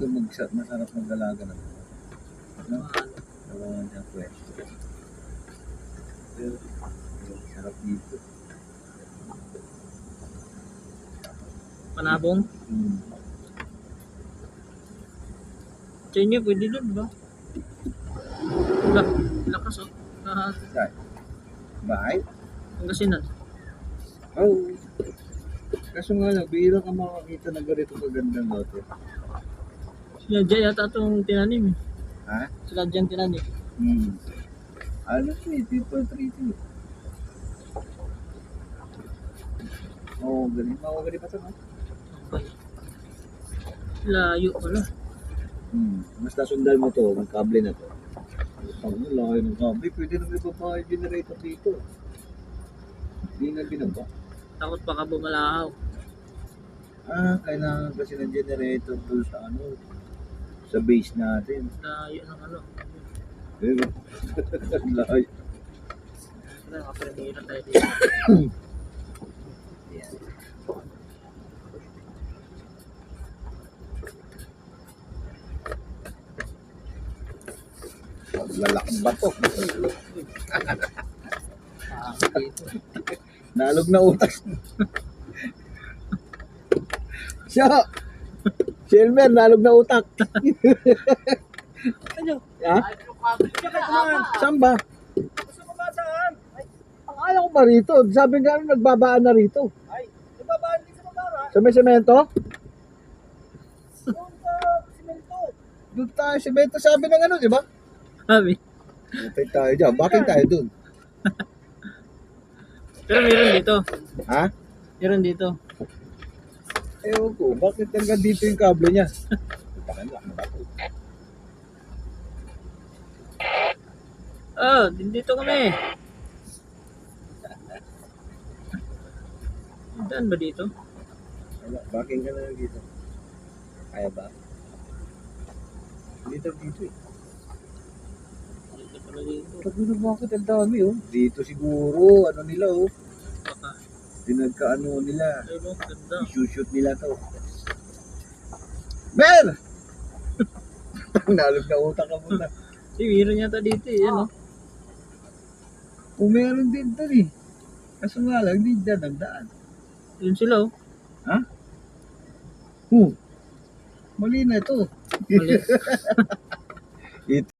dito masarap mag-alaga ng mga. No? Ewan niya pwesto. Sarap dito. Panabong? Sa inyo, pwede doon ba? Wala, lakas oh. Dahil. Bahay? Pangasinan. Oo. Kaso nga lang, bihira ka makakita na ganito kagandang lote. Sila Jay yata itong tinanim eh. Ha? Sila Jay tinanim. Ano siya, people treat you. Oo, galing. Makakagaling pa ito, no? Layo pala. Basta sundan mo to, ng kable na to. Pag nalaki ng kable, pwede na may babae generator dito. Hindi na binaba. Takot baka bumalahaw. Kailangan kasi ng generator doon sa ano, sa base natin. Layo ng ano. Pero, layo. Kaya kapaligiran tayo dito. Yan. Lalakad ba to? Nalog na utak. Siya! Si Elmer, nalog na utak. Ano? Ha? Saan ba? Ang ayaw ko ba rito? Sabi nga nagbabaan na rito. Ay, nababaan din sa babara. Sa may semento? Doon sa simento. Doon tayo semento. Sabi ng ano, di ba? Sabi. Bukay tayo dyan. Bakit tayo doon? Pero meron dito. Ha? Meron dito. Ewan ko. Bakit hanggang dito yung kable niya? Takan lang. Oh, dito kami. Saan ba dito? Wala. Bakit ka na dito? Kaya ba? Dito eh. Dito pala dito. Sabi na bakit ang dami oh. Dito siguro. Ano nila oh. Baka. Pinagkaano nila. Ayun oh, ganda. I-shoot nila to. Mer! Nalog na utak ka muna. Si meron yata dito eh. Ano? Kung meron din to eh. Kaso nga lang, hindi dyan nagdaan. Yun sila oh. Ha? Mali na ito. Mali.